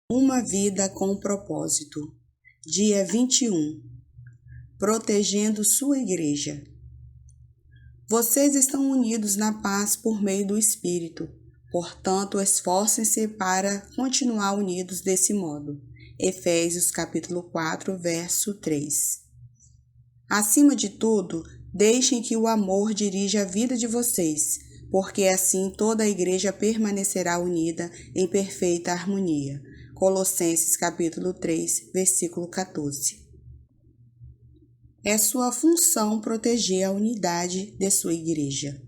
Uma vida com propósito. Dia 21. Protegendo sua igreja. Vocês estão unidos na paz por meio do Espírito. Portanto, esforcem-se para continuar unidos desse modo. Efésios capítulo 4, verso 3. Acima de tudo, deixem que o amor dirija a vida de vocês, porque assim toda a igreja permanecerá unida em perfeita harmonia. Colossenses capítulo 3, versículo 14. É sua função proteger a unidade de sua igreja.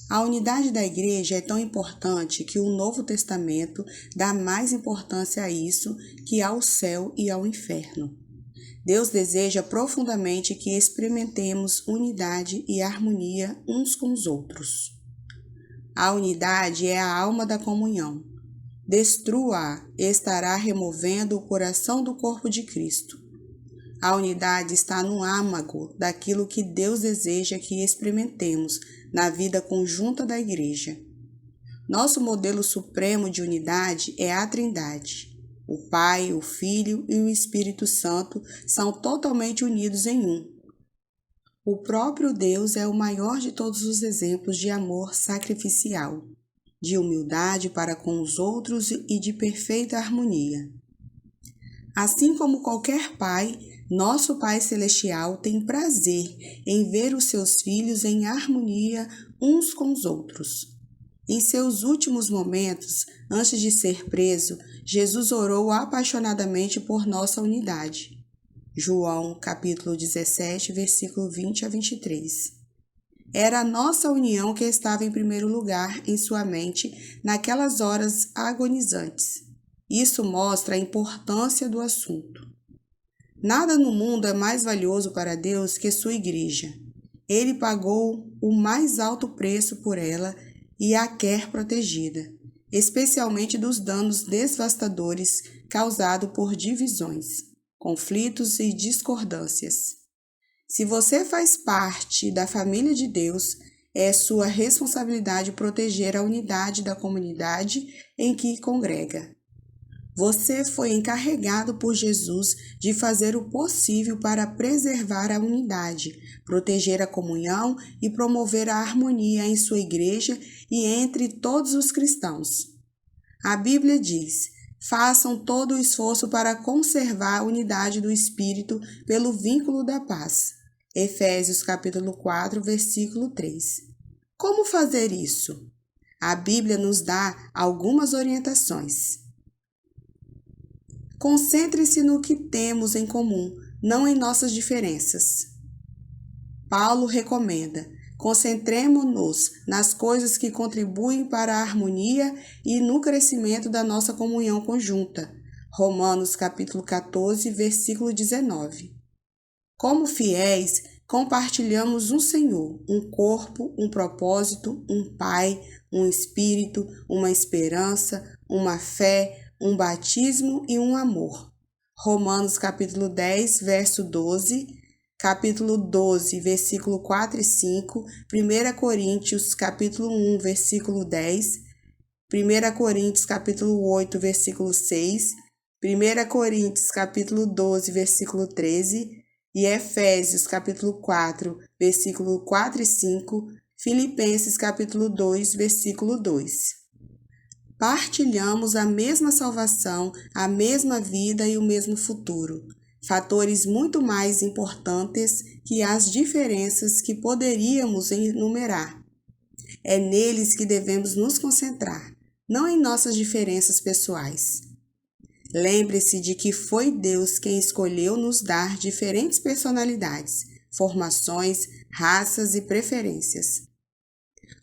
A unidade da igreja é tão importante que o Novo Testamento dá mais importância a isso que ao céu e ao inferno. Deus deseja profundamente que experimentemos unidade e harmonia uns com os outros. A unidade é a alma da comunhão. Destrua-a e estará removendo o coração do corpo de Cristo. A unidade está no âmago daquilo que Deus deseja que experimentemos na vida conjunta da igreja. Nosso modelo supremo de unidade é a Trindade. O Pai, o Filho e o Espírito Santo são totalmente unidos em um. O próprio Deus é o maior de todos os exemplos de amor sacrificial, de humildade para com os outros e de perfeita harmonia. Assim como qualquer pai, nosso Pai Celestial tem prazer em ver os seus filhos em harmonia uns com os outros. Em seus últimos momentos, antes de ser preso, Jesus orou apaixonadamente por nossa unidade. João, capítulo 17, versículo 20 a 23. Era a nossa união que estava em primeiro lugar em sua mente naquelas horas agonizantes. Isso mostra a importância do assunto. Nada no mundo é mais valioso para Deus que sua igreja. Ele pagou o mais alto preço por ela e a quer protegida, especialmente dos danos devastadores causados por divisões, conflitos e discordâncias. Se você faz parte da família de Deus, é sua responsabilidade proteger a unidade da comunidade em que congrega. Você foi encarregado por Jesus de fazer o possível para preservar a unidade, proteger a comunhão e promover a harmonia em sua igreja e entre todos os cristãos. A Bíblia diz: façam todo o esforço para conservar a unidade do Espírito pelo vínculo da paz. Efésios capítulo 4, versículo 3. Como fazer isso? A Bíblia nos dá algumas orientações. Concentre-se no que temos em comum, não em nossas diferenças. Paulo recomenda: concentremo-nos nas coisas que contribuem para a harmonia e no crescimento da nossa comunhão conjunta. Romanos capítulo 14, versículo 19. Como fiéis, compartilhamos um Senhor, um corpo, um propósito, um Pai, um Espírito, uma esperança, uma fé, um batismo e um amor. Romanos capítulo 10, verso 12, capítulo 12, versículo 4 e 5, 1 Coríntios capítulo 1, versículo 10, 1 Coríntios capítulo 8, versículo 6, 1 Coríntios capítulo 12, versículo 13, e Efésios capítulo 4, versículo 4 e 5, Filipenses capítulo 2, versículo 2. Partilhamos a mesma salvação, a mesma vida e o mesmo futuro, fatores muito mais importantes que as diferenças que poderíamos enumerar. É neles que devemos nos concentrar, não em nossas diferenças pessoais. Lembre-se de que foi Deus quem escolheu nos dar diferentes personalidades, formações, raças e preferências.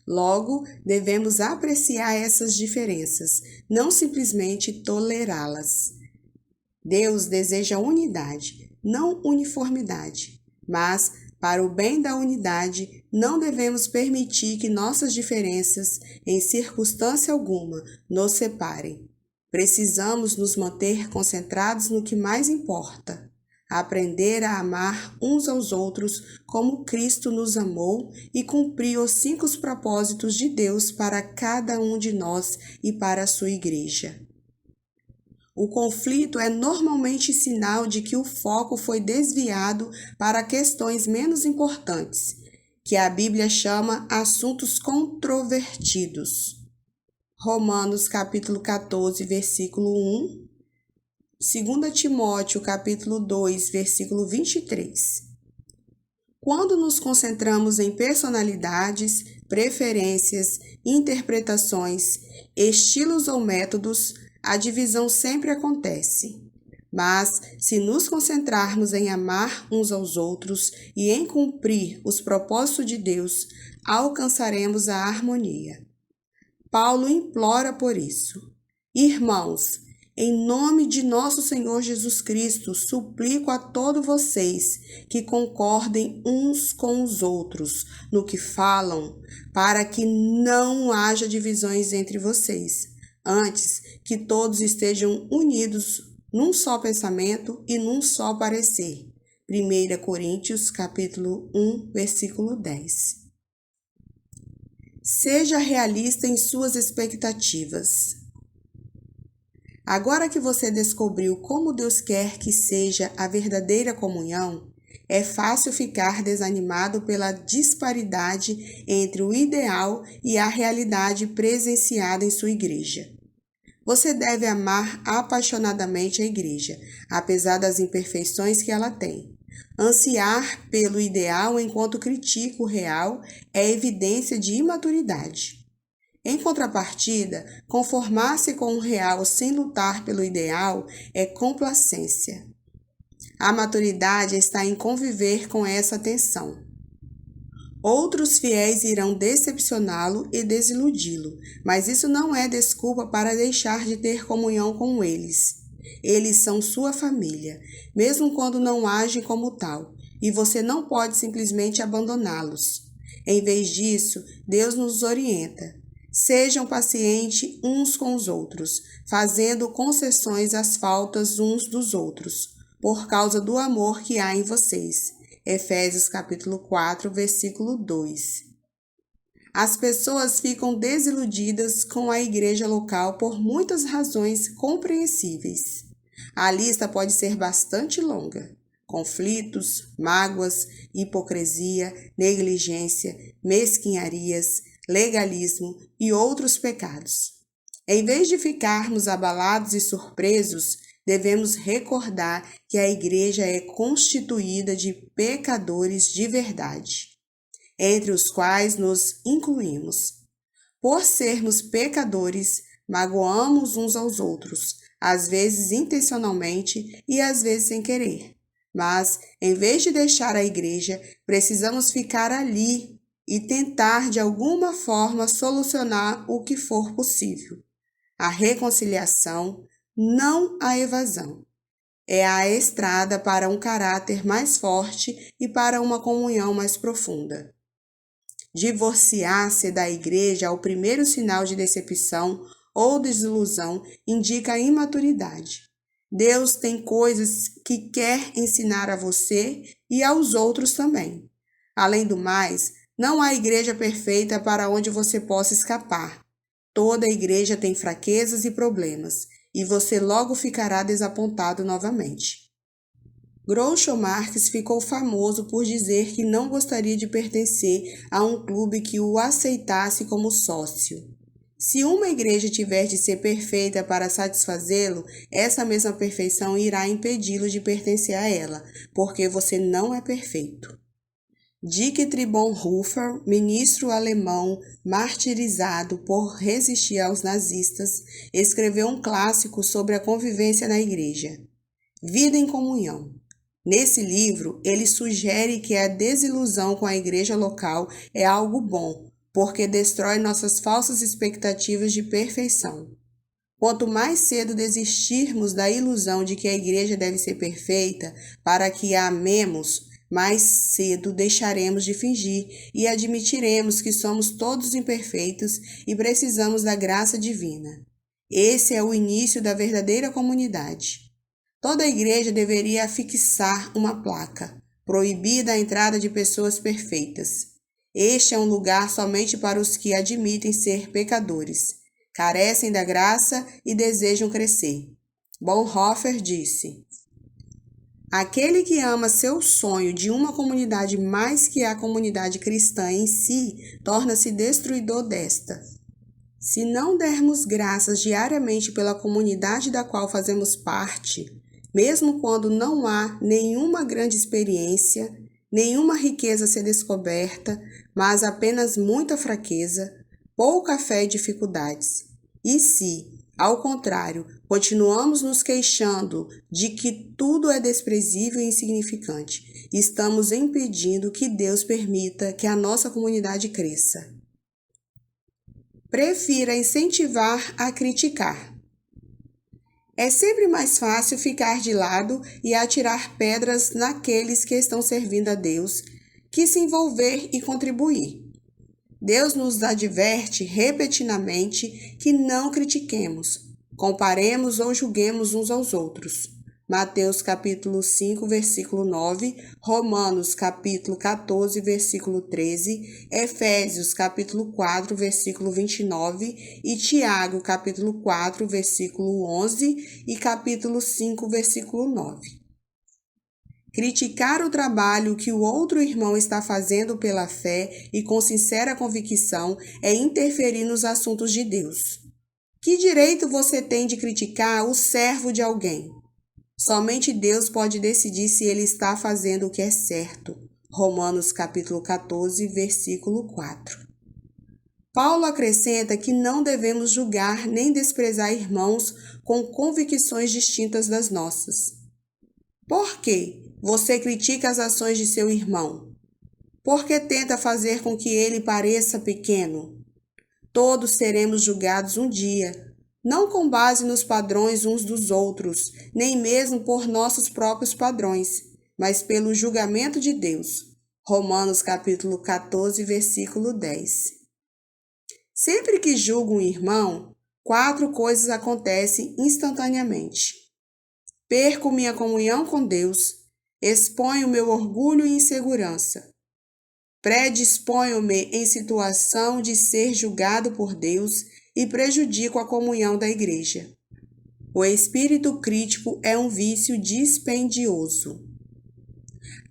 Logo, devemos apreciar essas diferenças, não simplesmente tolerá-las. Deus deseja unidade, não uniformidade, mas, para o bem da unidade, não devemos permitir que nossas diferenças, em circunstância alguma, nos separem. Precisamos nos manter concentrados no que mais importa, aprender a amar uns aos outros como Cristo nos amou e cumprir os 5 propósitos de Deus para cada um de nós e para a sua igreja. O conflito é normalmente sinal de que o foco foi desviado para questões menos importantes, que a Bíblia chama assuntos controvertidos. Romanos capítulo 14, versículo 1, 2 Timóteo capítulo 2, versículo 23. Quando nos concentramos em personalidades, preferências, interpretações, estilos ou métodos, a divisão sempre acontece. Mas, se nos concentrarmos em amar uns aos outros e em cumprir os propósitos de Deus, alcançaremos a harmonia. Paulo implora por isso. Irmãos, em nome de nosso Senhor Jesus Cristo, suplico a todos vocês que concordem uns com os outros no que falam, para que não haja divisões entre vocês. Antes, que todos estejam unidos num só pensamento e num só parecer. 1 Coríntios capítulo 1, versículo 10. Seja realista em suas expectativas. Agora que você descobriu como Deus quer que seja a verdadeira comunhão, é fácil ficar desanimado pela disparidade entre o ideal e a realidade presenciada em sua igreja. Você deve amar apaixonadamente a igreja, apesar das imperfeições que ela tem. Ansiar pelo ideal enquanto critica o real é evidência de imaturidade. Em contrapartida, conformar-se com o real sem lutar pelo ideal é complacência. A maturidade está em conviver com essa tensão. Outros fiéis irão decepcioná-lo e desiludi-lo, mas isso não é desculpa para deixar de ter comunhão com eles. Eles são sua família, mesmo quando não agem como tal, e você não pode simplesmente abandoná-los. Em vez disso, Deus nos orienta. Sejam pacientes uns com os outros, fazendo concessões às faltas uns dos outros, por causa do amor que há em vocês. Efésios capítulo 4, versículo 2. As pessoas ficam desiludidas com a igreja local por muitas razões compreensíveis. A lista pode ser bastante longa. Conflitos, mágoas, hipocrisia, negligência, mesquinharias, legalismo e outros pecados. Em vez de ficarmos abalados e surpresos, devemos recordar que a igreja é constituída de pecadores de verdade, entre os quais nos incluímos. Por sermos pecadores, magoamos uns aos outros, às vezes intencionalmente e às vezes sem querer. Mas, em vez de deixar a igreja, precisamos ficar ali e tentar de alguma forma solucionar o que for possível. A reconciliação, não a evasão, é a estrada para um caráter mais forte e para uma comunhão mais profunda. Divorciar-se da igreja ao primeiro sinal de decepção ou desilusão indica imaturidade. Deus tem coisas que quer ensinar a você e aos outros também. Além do mais, não há igreja perfeita para onde você possa escapar. Toda igreja tem fraquezas e problemas, e você logo ficará desapontado novamente. Groucho Marx ficou famoso por dizer que não gostaria de pertencer a um clube que o aceitasse como sócio. Se uma igreja tiver de ser perfeita para satisfazê-lo, essa mesma perfeição irá impedi-lo de pertencer a ela, porque você não é perfeito. Dietrich Bonhoeffer, ministro alemão martirizado por resistir aos nazistas, escreveu um clássico sobre a convivência na igreja, Vida em Comunhão. Nesse livro, ele sugere que a desilusão com a igreja local é algo bom, porque destrói nossas falsas expectativas de perfeição. Quanto mais cedo desistirmos da ilusão de que a igreja deve ser perfeita para que a amemos, mais cedo deixaremos de fingir e admitiremos que somos todos imperfeitos e precisamos da graça divina. Esse é o início da verdadeira comunidade. Toda igreja deveria afixar uma placa, proibida a entrada de pessoas perfeitas. Este é um lugar somente para os que admitem ser pecadores, carecem da graça e desejam crescer. Bonhoeffer disse: aquele que ama seu sonho de uma comunidade mais que a comunidade cristã em si, torna-se destruidor desta. Se não dermos graças diariamente pela comunidade da qual fazemos parte, mesmo quando não há nenhuma grande experiência, nenhuma riqueza a ser descoberta, mas apenas muita fraqueza, pouca fé e dificuldades, e se, ao contrário, continuamos nos queixando de que tudo é desprezível e insignificante, estamos impedindo que Deus permita que a nossa comunidade cresça. Prefira incentivar a criticar. É sempre mais fácil ficar de lado e atirar pedras naqueles que estão servindo a Deus que se envolver e contribuir. Deus nos adverte repetidamente que não critiquemos, comparemos ou julguemos uns aos outros. Mateus capítulo 5, versículo 9, Romanos capítulo 14, versículo 13, Efésios capítulo 4, versículo 29 e Tiago capítulo 4, versículo 11 e capítulo 5, versículo 9. Criticar o trabalho que o outro irmão está fazendo pela fé e com sincera convicção é interferir nos assuntos de Deus. Que direito você tem de criticar o servo de alguém? Somente Deus pode decidir se ele está fazendo o que é certo. Romanos capítulo 14, versículo 4. Paulo acrescenta que não devemos julgar nem desprezar irmãos com convicções distintas das nossas. Por quê? Você critica as ações de seu irmão? Por que tenta fazer com que ele pareça pequeno? Todos seremos julgados um dia, não com base nos padrões uns dos outros, nem mesmo por nossos próprios padrões, mas pelo julgamento de Deus. Romanos capítulo 14, versículo 10. Sempre que julgo um irmão, 4 coisas acontecem instantaneamente. Perco minha comunhão com Deus, exponho meu orgulho e insegurança. Predisponho-me em situação de ser julgado por Deus e prejudico a comunhão da igreja. O espírito crítico é um vício dispendioso.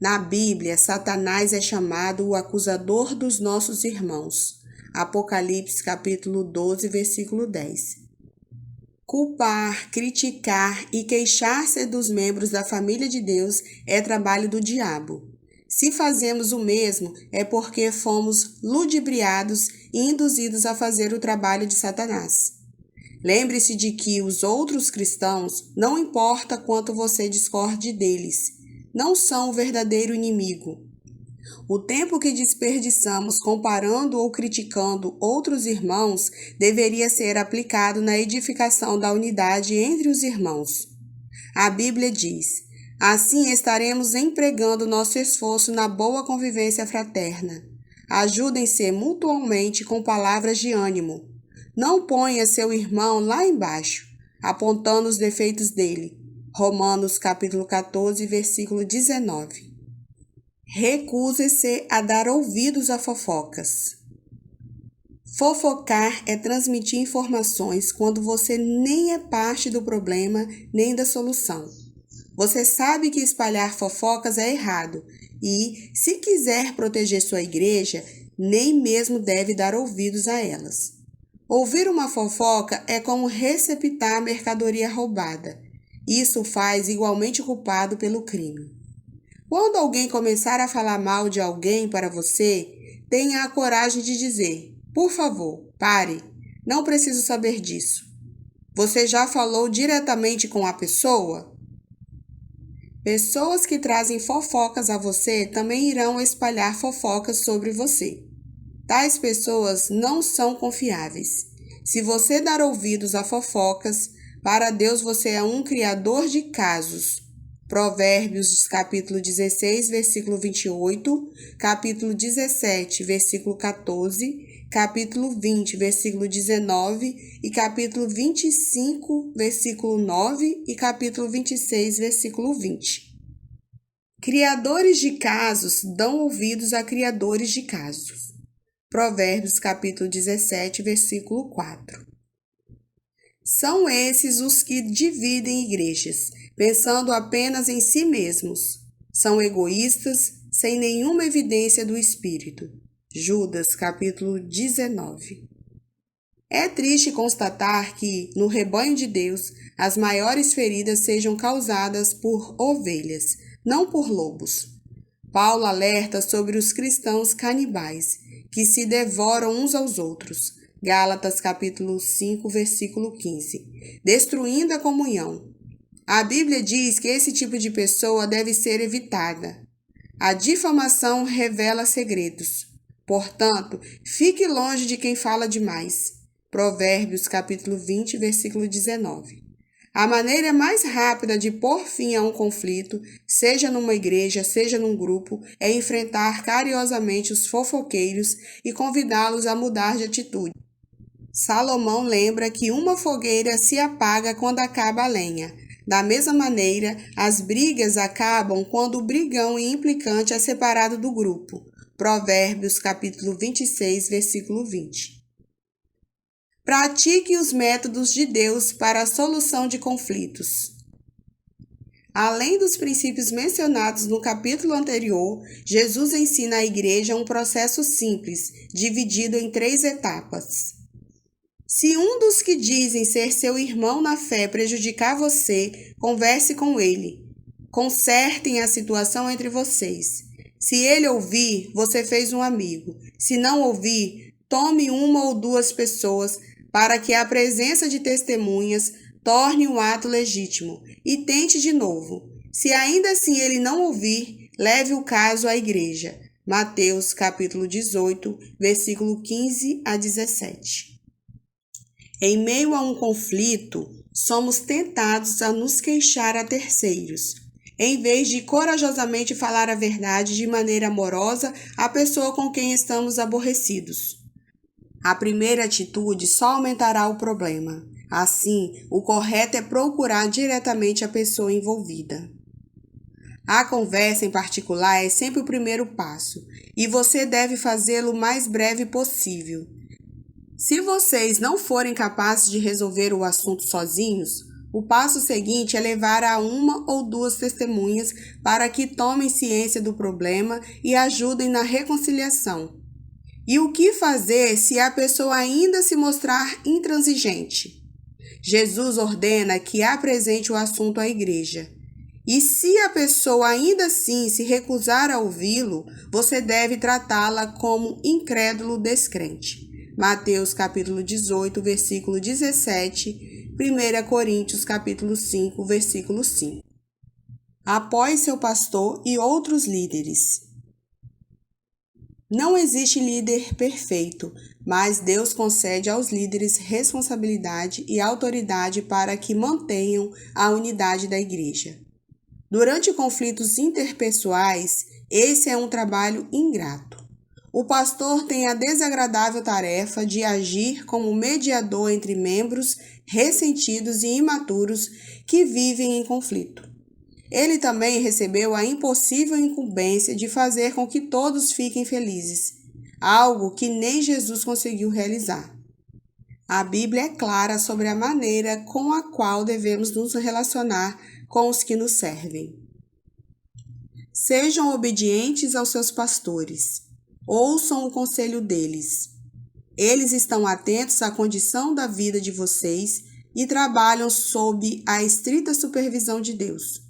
Na Bíblia, Satanás é chamado o acusador dos nossos irmãos. Apocalipse capítulo 12, versículo 10. Culpar, criticar e queixar-se dos membros da família de Deus é trabalho do diabo. Se fazemos o mesmo, é porque fomos ludibriados e induzidos a fazer o trabalho de Satanás. Lembre-se de que os outros cristãos, não importa quanto você discorde deles, não são o verdadeiro inimigo. O tempo que desperdiçamos comparando ou criticando outros irmãos deveria ser aplicado na edificação da unidade entre os irmãos. A Bíblia diz: assim estaremos empregando nosso esforço na boa convivência fraterna. Ajudem-se mutuamente com palavras de ânimo. Não ponha seu irmão lá embaixo, apontando os defeitos dele. Romanos capítulo 14, versículo 19. Recuse-se a dar ouvidos a fofocas. Fofocar é transmitir informações quando você nem é parte do problema nem da solução. Você sabe que espalhar fofocas é errado e, se quiser proteger sua igreja, nem mesmo deve dar ouvidos a elas. Ouvir uma fofoca é como receptar mercadoria roubada. Isso faz igualmente o culpado pelo crime. Quando alguém começar a falar mal de alguém para você, tenha a coragem de dizer: por favor, pare, não preciso saber disso. Você já falou diretamente com a pessoa? Pessoas que trazem fofocas a você também irão espalhar fofocas sobre você. Tais pessoas não são confiáveis. Se você dar ouvidos a fofocas, para Deus você é um criador de casos. Provérbios, capítulo 16, versículo 28, capítulo 17, versículo 14, capítulo 20, versículo 19 e capítulo 25, versículo 9 e capítulo 26, versículo 20. Criadores de casos dão ouvidos a criadores de casos. Provérbios, capítulo 17, versículo 4. São esses os que dividem igrejas, pensando apenas em si mesmos. São egoístas, sem nenhuma evidência do Espírito. Judas, capítulo 19. É triste constatar que, no rebanho de Deus, as maiores feridas sejam causadas por ovelhas, não por lobos. Paulo alerta sobre os cristãos canibais, que se devoram uns aos outros. Gálatas capítulo 5, versículo 15. Destruindo a comunhão. A Bíblia diz que esse tipo de pessoa deve ser evitada. A difamação revela segredos. Portanto, fique longe de quem fala demais. Provérbios capítulo 20, versículo 19. A maneira mais rápida de pôr fim a um conflito, seja numa igreja, seja num grupo, é enfrentar carinhosamente os fofoqueiros e convidá-los a mudar de atitude. Salomão lembra que uma fogueira se apaga quando acaba a lenha. Da mesma maneira, as brigas acabam quando o brigão e implicante é separado do grupo. Provérbios capítulo 26, versículo 20. Pratique os métodos de Deus para a solução de conflitos. Além dos princípios mencionados no capítulo anterior, Jesus ensina à igreja um processo simples, dividido em 3 etapas. Se um dos que dizem ser seu irmão na fé prejudicar você, converse com ele. Consertem a situação entre vocês. Se ele ouvir, você fez um amigo. Se não ouvir, tome 1 ou 2 pessoas para que a presença de testemunhas torne o ato legítimo e tente de novo. Se ainda assim ele não ouvir, leve o caso à igreja. Mateus capítulo 18, versículo 15 a 17. Em meio a um conflito, somos tentados a nos queixar a terceiros, em vez de corajosamente falar a verdade de maneira amorosa à pessoa com quem estamos aborrecidos. A primeira atitude só aumentará o problema. Assim, o correto é procurar diretamente a pessoa envolvida. A conversa em particular é sempre o primeiro passo, e você deve fazê-lo o mais breve possível. Se vocês não forem capazes de resolver o assunto sozinhos, o passo seguinte é levar a 1 ou 2 testemunhas para que tomem ciência do problema e ajudem na reconciliação. E o que fazer se a pessoa ainda se mostrar intransigente? Jesus ordena que apresente o assunto à igreja. E se a pessoa ainda assim se recusar a ouvi-lo, você deve tratá-la como incrédulo descrente. Mateus capítulo 18, versículo 17, 1 Coríntios capítulo 5, versículo 5. Apoie seu pastor e outros líderes. Não existe líder perfeito, mas Deus concede aos líderes responsabilidade e autoridade para que mantenham a unidade da igreja. Durante conflitos interpessoais, esse é um trabalho ingrato. O pastor tem a desagradável tarefa de agir como mediador entre membros ressentidos e imaturos que vivem em conflito. Ele também recebeu a impossível incumbência de fazer com que todos fiquem felizes, algo que nem Jesus conseguiu realizar. A Bíblia é clara sobre a maneira com a qual devemos nos relacionar com os que nos servem. Sejam obedientes aos seus pastores. Ouçam o conselho deles. Eles estão atentos à condição da vida de vocês e trabalham sob a estrita supervisão de Deus.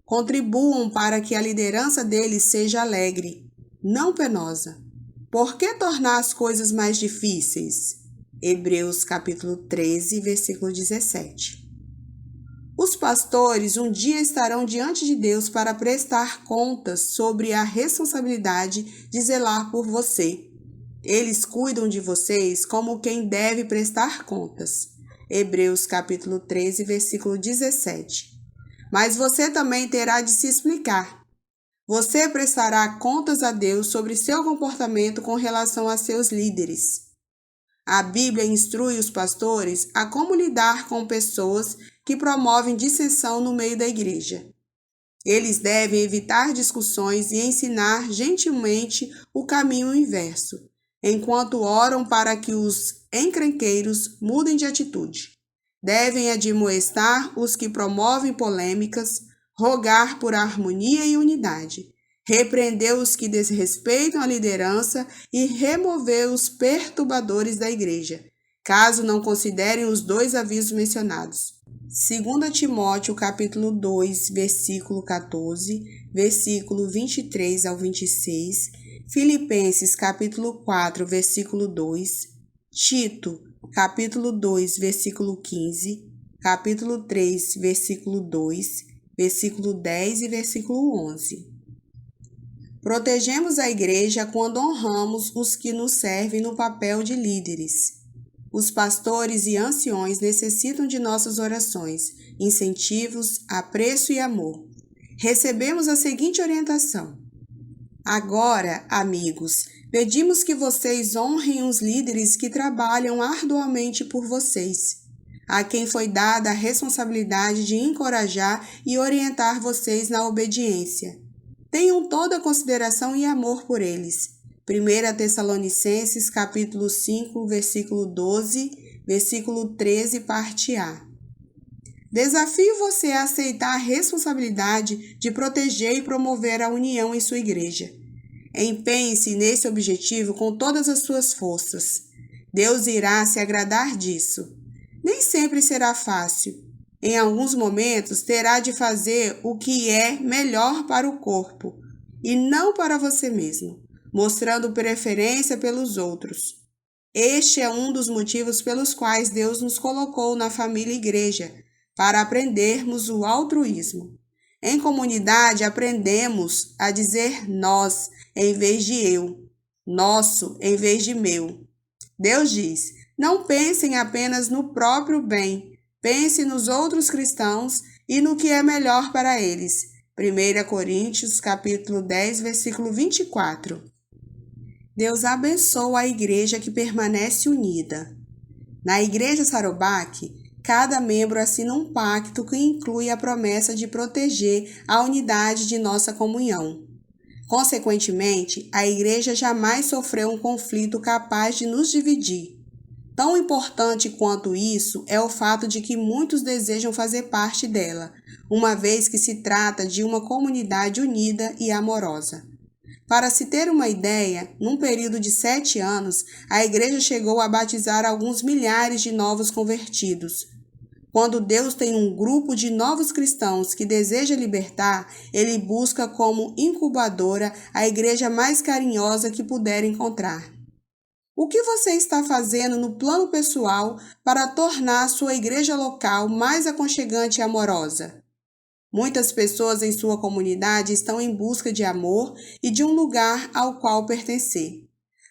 Contribuam para que a liderança deles seja alegre, não penosa. Por que tornar as coisas mais difíceis? Hebreus capítulo 13, versículo 17. Os pastores um dia estarão diante de Deus para prestar contas sobre a responsabilidade de zelar por você. Eles cuidam de vocês como quem deve prestar contas. Hebreus capítulo 13, versículo 17. Mas você também terá de se explicar. Você prestará contas a Deus sobre seu comportamento com relação a seus líderes. A Bíblia instrui os pastores a como lidar com pessoas que promovem dissensão no meio da igreja. Eles devem evitar discussões e ensinar gentilmente o caminho inverso, enquanto oram para que os encrenqueiros mudem de atitude. Devem admoestar os que promovem polêmicas, rogar por harmonia e unidade, repreender os que desrespeitam a liderança e remover os perturbadores da igreja, caso não considerem os 2 avisos mencionados. 2 Timóteo capítulo 2, versículo 14, versículo 23 ao 26, Filipenses capítulo 4, versículo 2, Tito capítulo 2, versículo 15, capítulo 3, versículo 2, versículo 10 e versículo 11. Protegemos a igreja quando honramos os que nos servem no papel de líderes. Os pastores e anciões necessitam de nossas orações, incentivos, apreço e amor. Recebemos a seguinte orientação: agora, amigos, pedimos que vocês honrem os líderes que trabalham arduamente por vocês, a quem foi dada a responsabilidade de encorajar e orientar vocês na obediência. Tenham toda consideração e amor por eles. 1 Tessalonicenses, capítulo 5, versículo 12, versículo 13, parte A. Desafio você a aceitar a responsabilidade de proteger e promover a união em sua igreja. Empenhe-se nesse objetivo com todas as suas forças. Deus irá se agradar disso. Nem sempre será fácil. Em alguns momentos, terá de fazer o que é melhor para o corpo, e não para você mesmo, mostrando preferência pelos outros. Este é um dos motivos pelos quais Deus nos colocou na família igreja, para aprendermos o altruísmo. Em comunidade, aprendemos a dizer nós em vez de eu, nosso em vez de meu. Deus diz: não pensem apenas no próprio bem, pense nos outros cristãos e no que é melhor para eles. 1 Coríntios, capítulo 10, versículo 24. Deus abençoa a igreja que permanece unida. Na igreja Sarobaque, cada membro assina um pacto que inclui a promessa de proteger a unidade de nossa comunhão. Consequentemente, a igreja jamais sofreu um conflito capaz de nos dividir. Tão importante quanto isso é o fato de que muitos desejam fazer parte dela, uma vez que se trata de uma comunidade unida e amorosa. Para se ter uma ideia, num período de 7 anos, a igreja chegou a batizar alguns milhares de novos convertidos. Quando Deus tem um grupo de novos cristãos que deseja libertar, Ele busca como incubadora a igreja mais carinhosa que puder encontrar. O que você está fazendo no plano pessoal para tornar sua igreja local mais aconchegante e amorosa? Muitas pessoas em sua comunidade estão em busca de amor e de um lugar ao qual pertencer.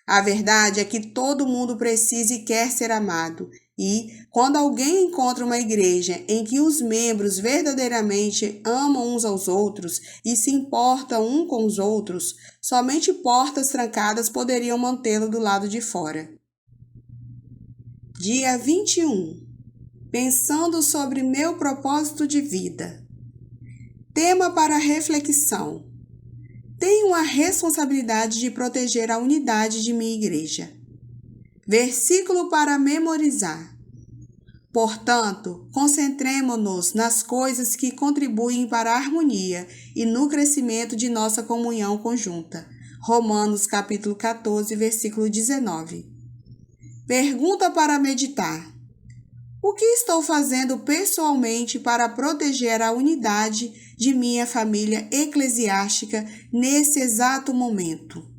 A verdade é que todo mundo precisa e quer ser amado, e, quando alguém encontra uma igreja em que os membros verdadeiramente amam uns aos outros e se importam uns com os outros, somente portas trancadas poderiam mantê-lo do lado de fora. Dia 21. Pensando sobre meu propósito de vida. Tema para reflexão. Tenho a responsabilidade de proteger a unidade de minha igreja. Versículo para memorizar. Portanto, concentremo-nos nas coisas que contribuem para a harmonia e no crescimento de nossa comunhão conjunta. Romanos capítulo 14, versículo 19. Pergunta para meditar. O que estou fazendo pessoalmente para proteger a unidade de minha família eclesiástica nesse exato momento?